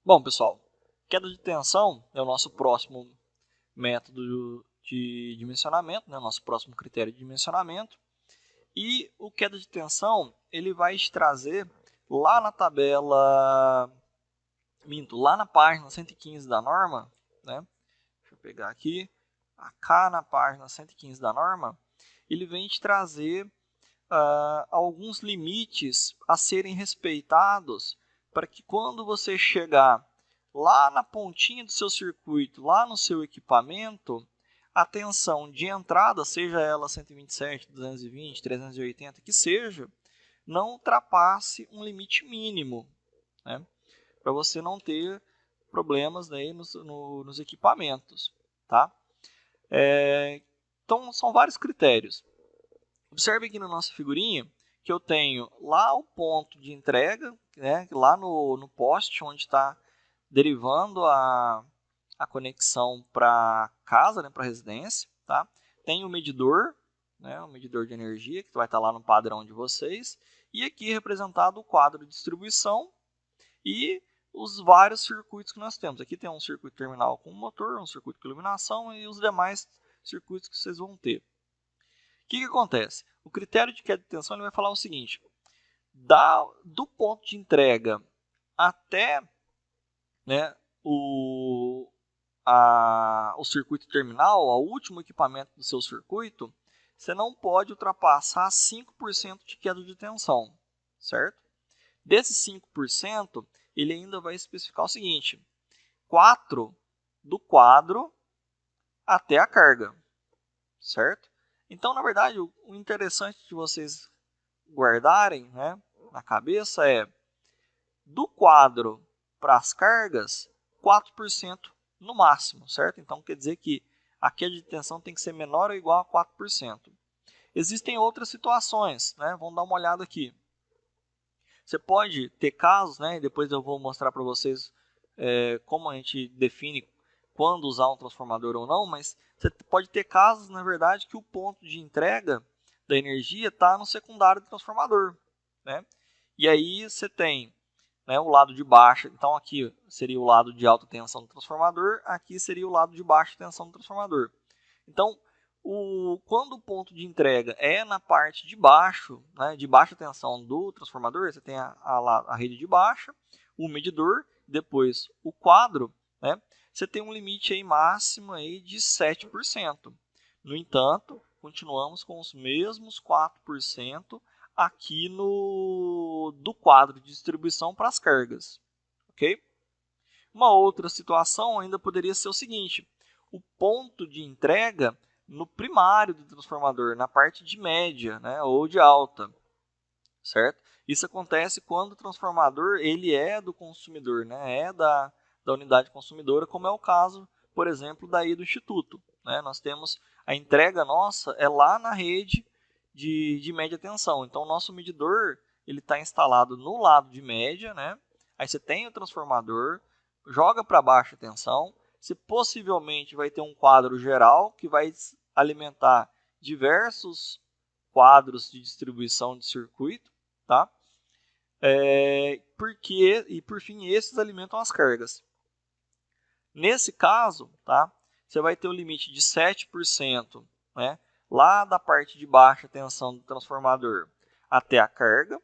Bom, pessoal, queda de tensão é o nosso próximo método de dimensionamento, né? Nosso próximo critério de dimensionamento. E o queda de tensão, ele vai te trazer lá na tabela, lá na página 115 da norma, né? Deixa eu pegar aqui, cá na página 115 da norma, ele vem te trazer alguns limites a serem respeitados para que quando você chegar lá na pontinha do seu circuito, lá no seu equipamento, a tensão de entrada, seja ela 127, 220, 380, que seja, não ultrapasse um limite mínimo, né? Para você não ter problemas daí nos equipamentos, tá? Então, são vários critérios. Observe aqui na nossa figurinha que eu tenho lá o ponto de entrega, né, lá no poste onde está derivando a conexão para casa, né, para a residência. Tá? Tem o medidor, né, o medidor de energia, que vai estar lá no padrão de vocês. E aqui representado o quadro de distribuição e os vários circuitos que nós temos. Aqui tem um circuito terminal com motor, um circuito com iluminação e os demais circuitos que vocês vão ter. O que acontece? O critério de queda de tensão ele vai falar o seguinte: do ponto de entrega até, né, o circuito terminal, o último equipamento do seu circuito, você não pode ultrapassar 5% de queda de tensão, certo? Desses 5%, ele ainda vai especificar o seguinte: 4 do quadro até a carga, certo? Então, na verdade, o interessante de vocês guardarem, né, na cabeça é do quadro para as cargas, 4% no máximo, certo? Então, quer dizer que a queda de tensão tem que ser menor ou igual a 4%. Existem outras situações, né? Vamos dar uma olhada aqui. Você pode ter casos, né? Depois eu vou mostrar para vocês como a gente define quando usar um transformador ou não, mas você pode ter casos, na verdade, que o ponto de entrega da energia está no secundário do transformador, né? E aí você tem, né, o lado de baixa, então aqui seria o lado de alta tensão do transformador, aqui seria o lado de baixa tensão do transformador. Então, quando o ponto de entrega é na parte de baixo, né, de baixa tensão do transformador, você tem a rede de baixa, o medidor, depois o quadro, né, você tem um limite aí máximo aí de 7%. No entanto, continuamos com os mesmos 4% aqui do quadro de distribuição para as cargas. Ok? Uma outra situação ainda poderia ser o seguinte: o ponto de entrega no primário do transformador, na parte de média, né, ou de alta, certo? Isso acontece quando o transformador ele é do consumidor, né, é da unidade consumidora, como é o caso, por exemplo, daí do Instituto. Né? Nós temos a entrega nossa é lá na rede de média tensão. Então, o nosso medidor ele está instalado no lado de média, né? Aí você tem o transformador, joga para baixa tensão, você possivelmente vai ter um quadro geral que vai alimentar diversos quadros de distribuição de circuito, tá? E por fim, esses alimentam as cargas. Nesse caso, tá? Você vai ter o limite de 7%, né? Lá da parte de baixa tensão do transformador até a carga.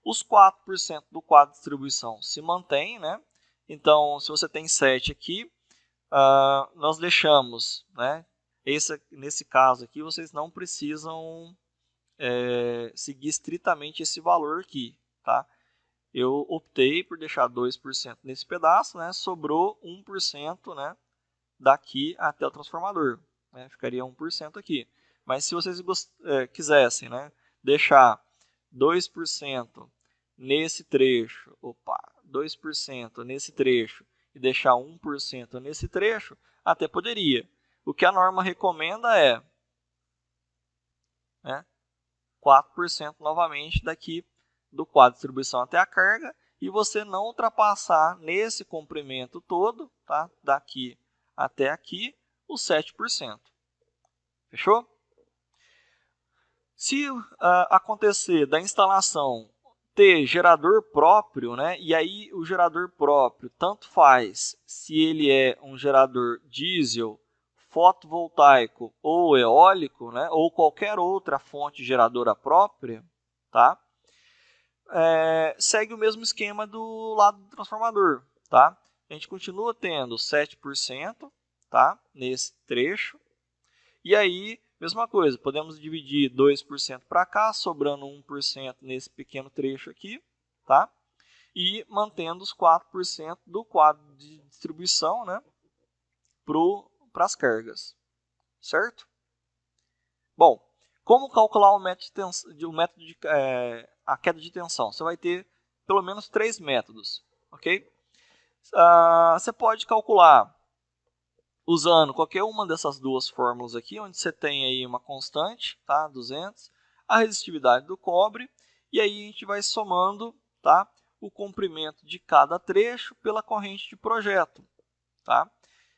Os 4% do quadro de distribuição se mantém, né? Então, se você tem 7 aqui, nós deixamos, né? Nesse caso aqui, vocês não precisam seguir estritamente esse valor aqui, tá? Eu optei por deixar 2% nesse pedaço, né? Sobrou 1%, né? Daqui até o transformador, né? Ficaria 1% aqui. Mas se vocês quisessem, né? Deixar 2% nesse trecho, 2% nesse trecho e deixar 1% nesse trecho, até poderia. O que a norma recomenda é, né, 4% novamente daqui do quadro de distribuição até a carga e você não ultrapassar nesse comprimento todo, tá, daqui até aqui, os 7%. Fechou? Se acontecer da instalação ter gerador próprio, né? E aí o gerador próprio tanto faz se ele é um gerador diesel, fotovoltaico ou eólico, né? Ou qualquer outra fonte geradora própria, tá? Segue o mesmo esquema do lado do transformador, tá? A gente continua tendo 7%, tá? Nesse trecho. E aí, mesma coisa, podemos dividir 2% para cá, sobrando 1% nesse pequeno trecho aqui, tá? E mantendo os 4% do quadro de distribuição, né? Para as cargas, certo? Bom, como calcular o método de a queda de tensão? Você vai ter pelo menos 3 métodos, ok? Você pode calcular usando qualquer uma dessas duas fórmulas aqui, onde você tem aí uma constante, tá? 200, a resistividade do cobre, e aí a gente vai somando, tá? O comprimento de cada trecho pela corrente de projeto, tá?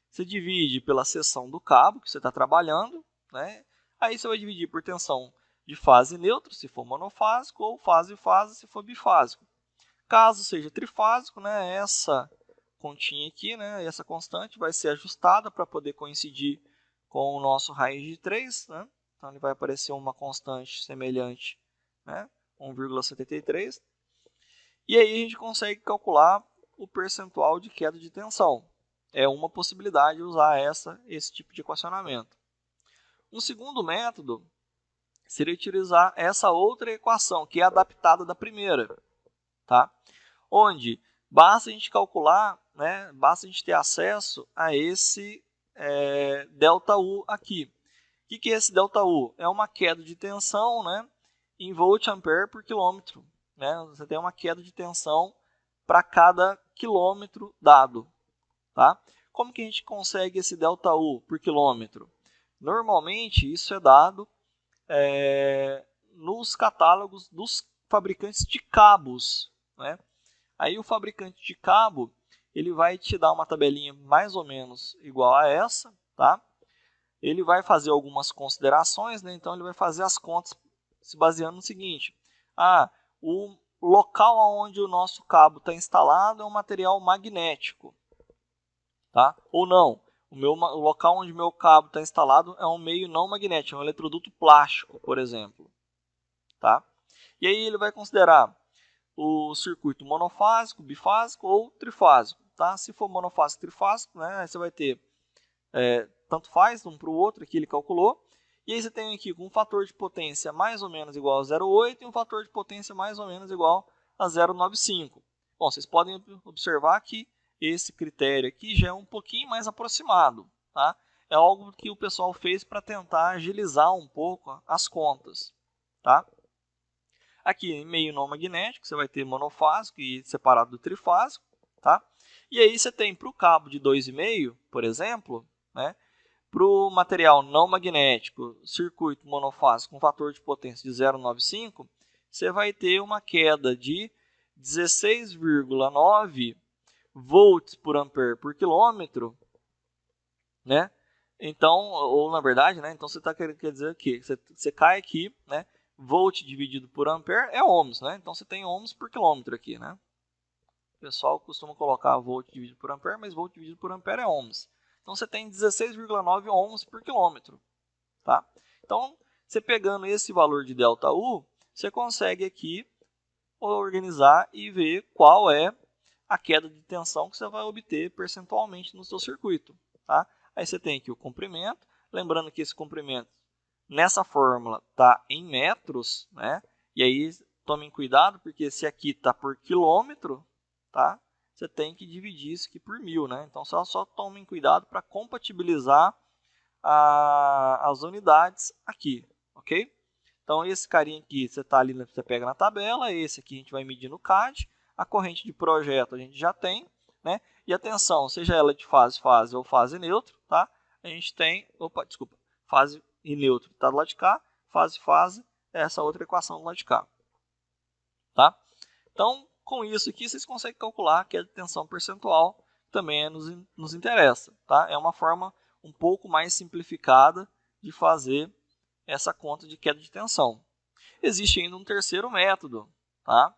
Você divide pela seção do cabo que você está trabalhando, né? Aí você vai dividir por tensão de fase neutra, se for monofásico, ou fase-fase, se for bifásico. Caso seja trifásico, né? Essa continha aqui, né? Essa constante vai ser ajustada para poder coincidir com o nosso raiz de 3, né? Então ele vai aparecer uma constante semelhante, né? 1,73. E aí a gente consegue calcular o percentual de queda de tensão. É uma possibilidade usar esse tipo de equacionamento. Um segundo método seria utilizar essa outra equação, que é adaptada da primeira, tá? Onde basta a gente calcular, né, basta a gente ter acesso a esse ΔU aqui. O que é esse ΔU? É uma queda de tensão, né, em volt-ampere por quilômetro. Né? Você tem uma queda de tensão para cada quilômetro dado. Tá? Como que a gente consegue esse ΔU por quilômetro? Normalmente isso é dado nos catálogos dos fabricantes de cabos. Né? Aí o fabricante de cabo ele vai te dar uma tabelinha mais ou menos igual a essa. Tá? Ele vai fazer algumas considerações, né? Então ele vai fazer as contas se baseando no seguinte. O local onde o nosso cabo está instalado é um material magnético. Tá? Ou não, o local onde o meu cabo está instalado é um meio não magnético, é um eletroduto plástico, por exemplo. Tá? E aí ele vai considerar o circuito monofásico, bifásico ou trifásico. Tá? Se for monofásico, trifásico, né, você vai ter, tanto faz, um para o outro, aqui ele calculou. E aí você tem aqui um fator de potência mais ou menos igual a 0,8 e um fator de potência mais ou menos igual a 0,95. Bom, vocês podem observar que esse critério aqui já é um pouquinho mais aproximado. Tá? É algo que o pessoal fez para tentar agilizar um pouco as contas. Tá? Aqui em meio não magnético, você vai ter monofásico e separado do trifásico. Tá? E aí você tem para o cabo de 2,5, por exemplo, né? Para o material não magnético, circuito monofásico com fator de potência de 0,95, você vai ter uma queda de 16,9 volts por ampere por quilômetro, né? Então, ou na verdade, né? Então você está querendo dizer que você cai aqui, né? Volt dividido por ampere é ohms, né? Então você tem ohms por quilômetro aqui, né? O pessoal costuma colocar volt dividido por ampere, mas volt dividido por ampere é ohms. Então você tem 16,9 ohms por quilômetro. Tá? Então, você pegando esse valor de ΔU, você consegue aqui organizar e ver qual é a queda de tensão que você vai obter percentualmente no seu circuito. Tá? Aí você tem aqui o comprimento, lembrando que esse comprimento nessa fórmula está em metros, né? E aí tomem cuidado, porque se aqui está por quilômetro, tá? Você tem que dividir isso aqui por 1000, né? Então só tomem cuidado para compatibilizar as unidades aqui, ok? Então esse carinha aqui você tá ali, você pega na tabela, esse aqui a gente vai medir no CAD, a corrente de projeto a gente já tem, né? E a tensão, seja ela de fase ou fase neutro, tá? A gente tem, fase e neutro tá do lado de cá, fase, essa outra equação do lado de cá, tá? Então, com isso aqui, vocês conseguem calcular que a tensão percentual também nos interessa. Tá? É uma forma um pouco mais simplificada de fazer essa conta de queda de tensão. Existe ainda um terceiro método, tá?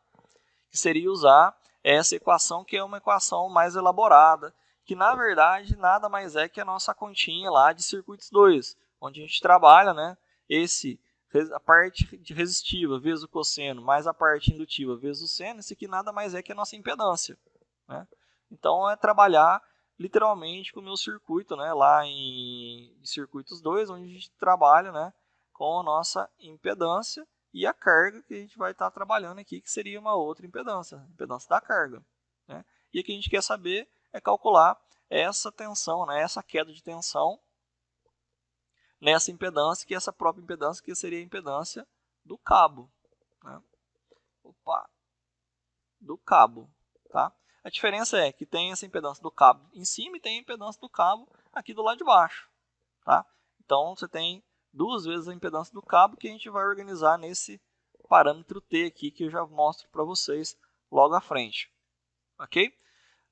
que seria usar essa equação, que é uma equação mais elaborada, que na verdade nada mais é que a nossa continha lá de circuitos 2, onde a gente trabalha, né, a parte de resistiva vezes o cosseno, mais a parte indutiva vezes o seno, isso aqui nada mais é que a nossa impedância, né? Então é trabalhar literalmente com o meu circuito, né, lá em circuitos 2, onde a gente trabalha, né, com a nossa impedância e a carga que a gente vai estar trabalhando aqui, que seria uma outra impedância, a impedância da carga, né? E o que a gente quer saber é calcular essa tensão, né, essa queda de tensão nessa impedância, que é essa própria impedância, que seria a impedância do cabo, né? Do cabo, tá? A diferença é que tem essa impedância do cabo em cima e tem a impedância do cabo aqui do lado de baixo, tá? Então você tem duas vezes a impedância do cabo, que a gente vai organizar nesse parâmetro T aqui, que eu já mostro para vocês logo à frente, ok?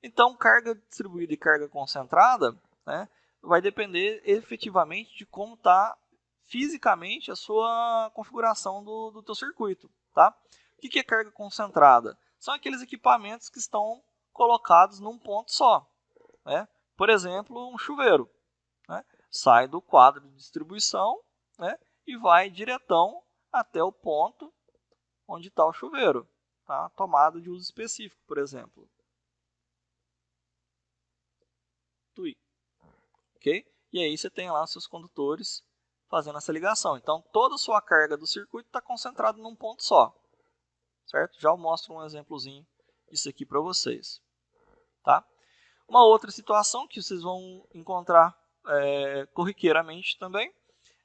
Então, carga distribuída e carga concentrada, né, vai depender efetivamente de como está fisicamente a sua configuração do teu circuito, tá? O que é carga concentrada? São aqueles equipamentos que estão colocados num ponto só, né? Por exemplo, um chuveiro, né? Sai do quadro de distribuição, né, e vai diretão até o ponto onde está o chuveiro, tá? Tomada de uso específico, por exemplo. Ok? E aí você tem lá os seus condutores fazendo essa ligação. Então, toda a sua carga do circuito está concentrada num ponto só. Certo? Já eu mostro um exemplozinho disso aqui para vocês. Tá? Uma outra situação que vocês vão encontrar corriqueiramente também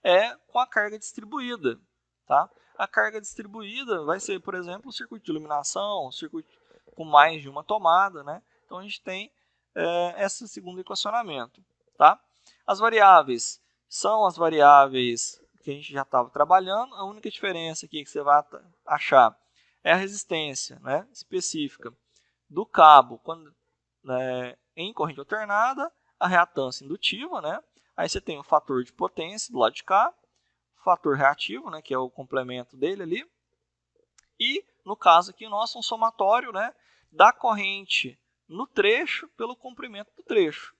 é com a carga distribuída. Tá? A carga distribuída vai ser, por exemplo, o circuito de iluminação, o circuito com mais de uma tomada. Né? Então, a gente tem esse segundo equacionamento. Tá? As variáveis são as variáveis que a gente já estava trabalhando. A única diferença aqui que você vai achar é a resistência, né, específica do cabo em corrente alternada, a reatância indutiva, né? Aí você tem o fator de potência do lado de cá, o fator reativo, né, que é o complemento dele ali, e no caso aqui nosso um somatório, né, da corrente no trecho pelo comprimento do trecho,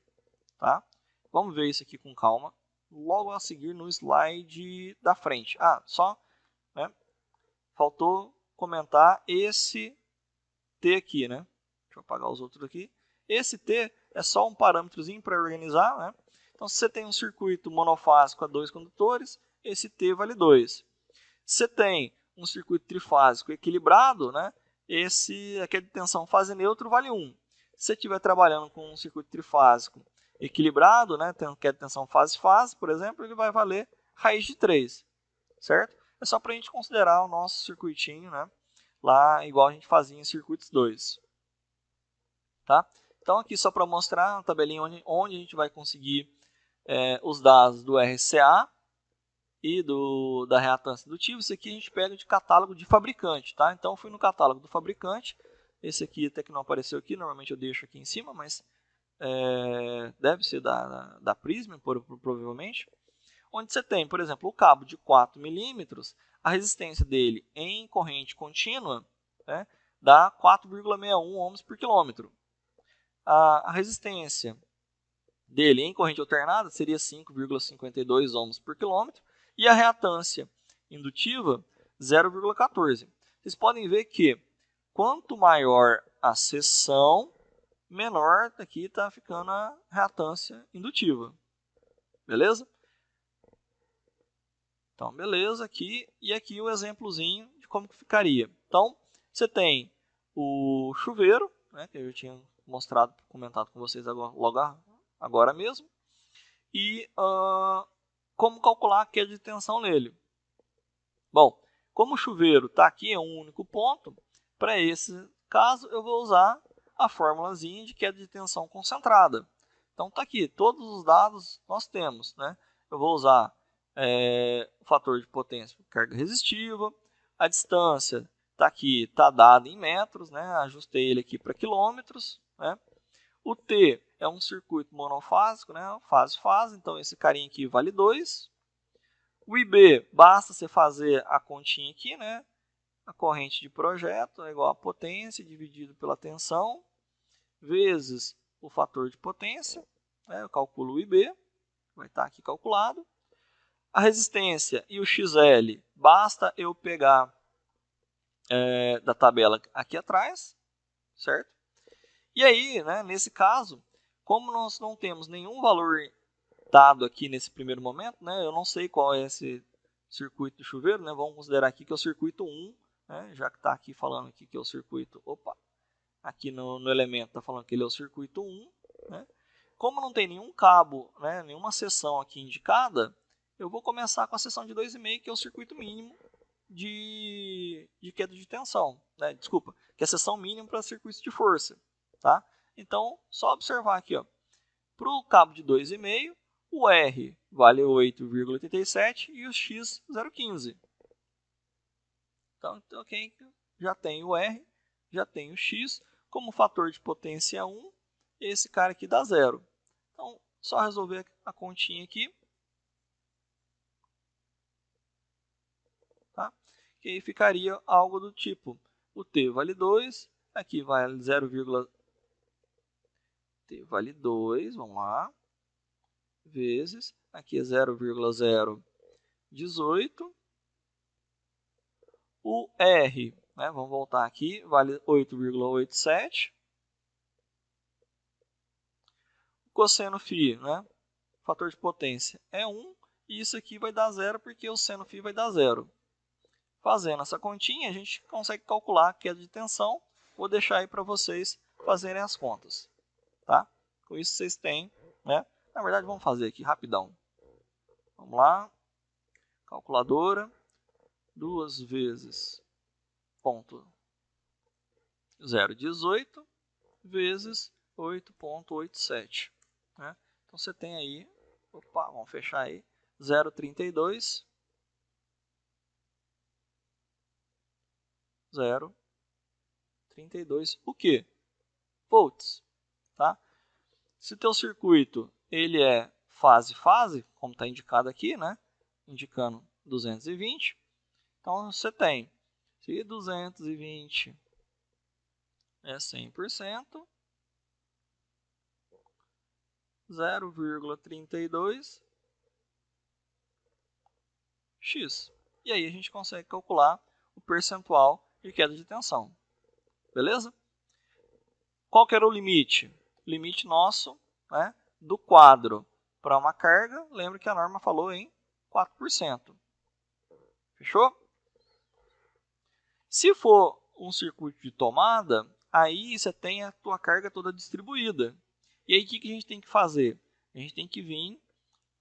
tá? Vamos ver isso aqui com calma, logo a seguir no slide da frente. Né, faltou comentar esse T aqui, né? Deixa eu apagar os outros aqui. Esse T é só um parâmetrozinho para organizar, né? Então, se você tem um circuito monofásico a 2 condutores, esse T vale 2. Se você tem um circuito trifásico equilibrado, né? Aqui de tensão fase neutro vale 1. Se você estiver trabalhando com um circuito trifásico equilibrado, né, que é de tensão fase-fase, por exemplo, ele vai valer raiz de 3, certo? É só para a gente considerar o nosso circuitinho, né, lá igual a gente fazia em circuitos 2. Tá? Então aqui só para mostrar uma tabelinha onde a gente vai conseguir os dados do RCA e da reatância indutiva. Isso aqui a gente pega de catálogo de fabricante. Tá? Então eu fui no catálogo do fabricante. Esse aqui até que não apareceu aqui, normalmente eu deixo aqui em cima, mas deve ser da Prisma, provavelmente, onde você tem, por exemplo, o cabo de 4 milímetros, a resistência dele em corrente contínua, né, dá 4,61 ohms por quilômetro. A resistência dele em corrente alternada seria 5,52 ohms por quilômetro e a reatância indutiva 0,14. Vocês podem ver que quanto maior a seção, menor aqui está ficando a reatância indutiva. Beleza? Então, beleza aqui. E aqui o exemplozinho de como que ficaria. Então, você tem o chuveiro, né, que eu já tinha mostrado, comentado com vocês agora mesmo. E como calcular a queda de tensão nele. Bom, como o chuveiro está aqui em um único ponto, para esse caso eu vou usar a formulazinha de queda de tensão concentrada. Então está aqui, todos os dados nós temos, né? Eu vou usar o fator de potência, carga resistiva, a distância está aqui, está dada em metros, né? Ajustei ele aqui para quilômetros, né? O T é um circuito monofásico, né? Fase-fase, então esse carinha aqui vale 2. O IB, basta você fazer a continha aqui, né? a corrente de projeto é igual a potência dividido pela tensão, vezes o fator de potência, né? Eu calculo o IB, vai estar aqui calculado. A resistência e o XL, basta eu pegar da tabela aqui atrás, certo? E aí, né, nesse caso, como nós não temos nenhum valor dado aqui nesse primeiro momento, né, eu não sei qual é esse circuito do chuveiro, né, vamos considerar aqui que é o circuito 1, né, já que está aqui falando aqui que é o circuito, aqui no elemento está falando que ele é o circuito 1, né, como não tem nenhum cabo, né, nenhuma seção aqui indicada, eu vou começar com a seção de 2,5, que é o circuito mínimo de queda de tensão, né, desculpa, que é a seção mínima para circuitos de força, tá? Então, só observar aqui, para o cabo de 2,5, o R vale 8,87 e o X 0,15. Então, quem já tem o R, já tem o X, como fator de potência 1, esse cara aqui dá 0. Então, só resolver a continha aqui. Tá? Que aí ficaria algo do tipo, o T vale 2, aqui vale 0, T vale 2, vamos lá, vezes, aqui é 0,018, o R, né, vamos voltar aqui, vale 8,87, o cosseno φ, né, fator de potência é 1, e isso aqui vai dar 0 porque o seno φ vai dar 0. Fazendo essa continha, a gente consegue calcular a queda de tensão. Vou deixar aí para vocês fazerem as contas. Tá? Com isso vocês têm, né? Na verdade, vamos fazer aqui rapidão. Vamos lá. Calculadora. 2 vezes 0,18 vezes 8,87. Né? Então você tem aí, vamos fechar aí, 0,32. 0,32 o quê? Volts, tá? Se o teu circuito ele é fase-fase, como está indicado aqui, né? Indicando 220, então você tem, se 220 é 100%, 0,32 x. E aí a gente consegue calcular o percentual de queda de tensão. Beleza? Qual que era o limite? Limite nosso, né, do quadro para uma carga, lembra que a norma falou em 4%. Fechou? Se for um circuito de tomada, aí você tem a tua carga toda distribuída. E aí o que a gente tem que fazer? A gente tem que vir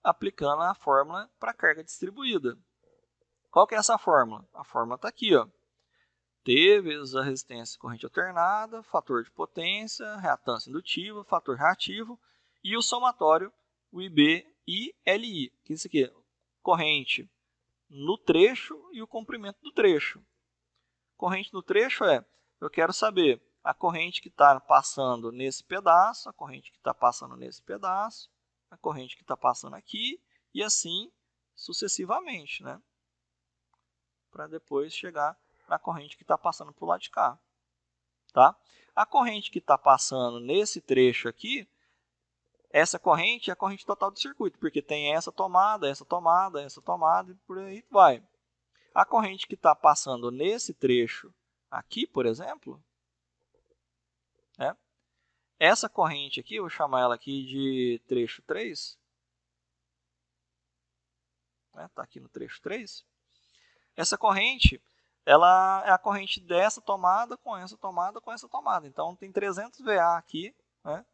aplicando a fórmula para carga distribuída. Qual que é essa fórmula? A fórmula está aqui, ó. T vezes a resistência corrente alternada, fator de potência, reatância indutiva, fator reativo e o somatório, o IB e LI. Que é isso aqui? Corrente no trecho e o comprimento do trecho. Corrente no trecho eu quero saber a corrente que está passando nesse pedaço, a corrente que está passando nesse pedaço, a corrente que está passando aqui e assim sucessivamente, né? Para depois chegar na corrente que está passando para o lado de cá. Tá? A corrente que está passando nesse trecho aqui, essa corrente é a corrente total do circuito, porque tem essa tomada, essa tomada, essa tomada e por aí vai. A corrente que está passando nesse trecho aqui, por exemplo, né? Essa corrente aqui, eu vou chamar ela aqui de trecho 3, né? Tá aqui no trecho 3. Essa corrente, ela é a corrente dessa tomada com essa tomada com essa tomada. Então, tem 300 VA aqui, né,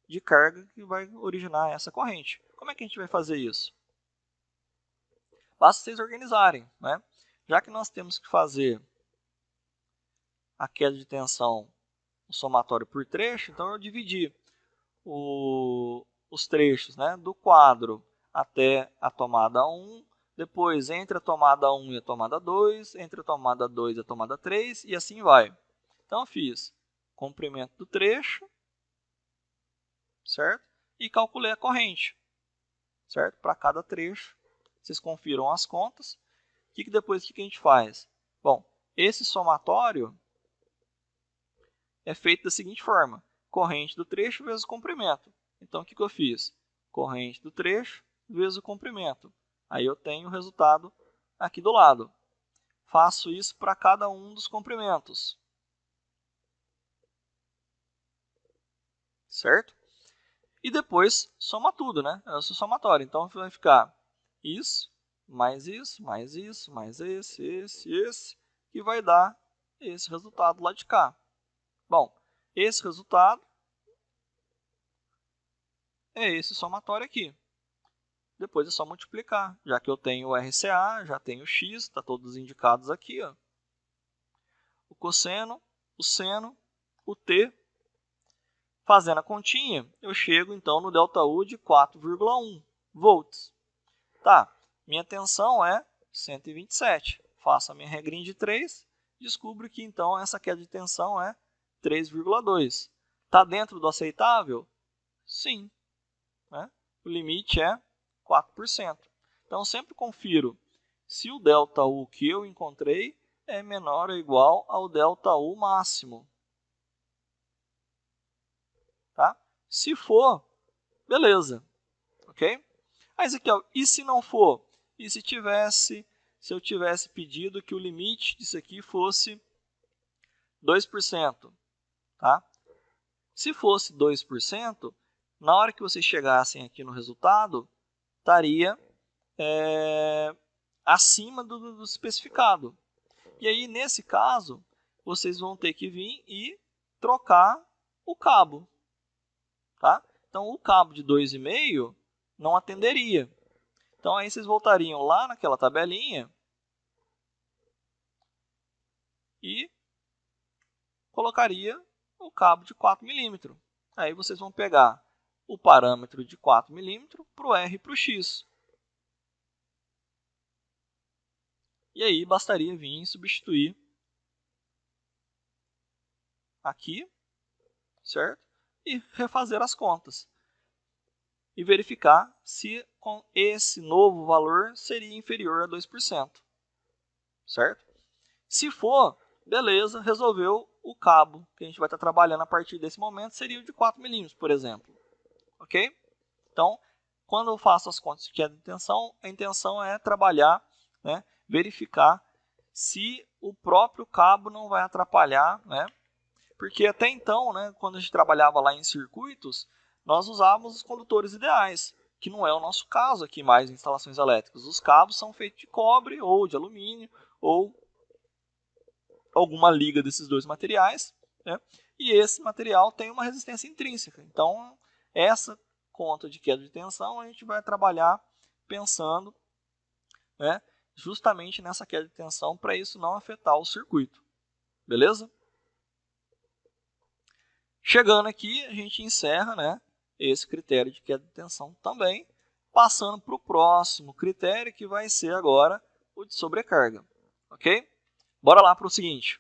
de carga que vai originar essa corrente. Como é que a gente vai fazer isso? Basta vocês organizarem, né? Já que nós temos que fazer a queda de tensão, o somatório por trecho, então eu dividi os trechos, né, do quadro até a tomada 1, depois entre a tomada 1 e a tomada 2, entre a tomada 2 e a tomada 3, e assim vai. Então eu fiz comprimento do trecho, certo? E calculei a corrente, certo? Para cada trecho, vocês confiram as contas. Depois o que a gente faz? Bom, esse somatório é feito da seguinte forma: corrente do trecho vezes o comprimento. Então, o que eu fiz? Corrente do trecho vezes o comprimento. Aí eu tenho o resultado aqui do lado. Faço isso para cada um dos comprimentos. Certo? E depois soma tudo, né? É o seu somatório. Então vai ficar isso, mais isso, mais isso, mais esse, que vai dar esse resultado lá de cá. Bom, esse resultado é esse somatório aqui. Depois é só multiplicar, já que eu tenho o RCA, já tenho o X, está todos indicados aqui. Ó. O cosseno, o seno, o T. Fazendo a continha, eu chego então no ΔU de 4,1 volts. Tá, minha tensão é 127. Faço a minha regrinha de 3, descubro que então essa queda de tensão é 3,2. Está dentro do aceitável? Sim. Né? O limite é 4%. Então, sempre confiro se o ΔU que eu encontrei é menor ou igual ao ΔU máximo. Tá? Se for, beleza. Ok? Mas aqui, ó, e se não for? E se eu tivesse pedido que o limite disso aqui fosse 2%? Tá? Se fosse 2%, na hora que vocês chegassem aqui no resultado, estaria acima do especificado. E aí, nesse caso, vocês vão ter que vir e trocar o cabo. Tá? Então, o cabo de 2,5 não atenderia. Então, aí vocês voltariam lá naquela tabelinha e colocaria o cabo de 4 milímetros. Aí vocês vão pegar o parâmetro de 4 milímetros para o R e para o X. E aí bastaria vir e substituir aqui, certo? E refazer as contas. E verificar se com esse novo valor seria inferior a 2%. Certo? Se for, beleza, resolveu o cabo que a gente vai estar trabalhando a partir desse momento, seria o de 4 milímetros, por exemplo. Ok? Então, quando eu faço as contas de queda de tensão, a intenção é trabalhar, né, verificar se o próprio cabo não vai atrapalhar, né? Porque até então, né, quando a gente trabalhava lá em circuitos, nós usávamos os condutores ideais, que não é o nosso caso aqui mais em instalações elétricas. Os cabos são feitos de cobre ou de alumínio ou alguma liga desses dois materiais, né? E esse material tem uma resistência intrínseca. Então, essa conta de queda de tensão a gente vai trabalhar pensando, né, justamente nessa queda de tensão para isso não afetar o circuito. Beleza? Chegando aqui, a gente encerra, né, esse critério de queda de tensão também, passando para o próximo critério, que vai ser agora o de sobrecarga. Ok? Bora lá para o seguinte.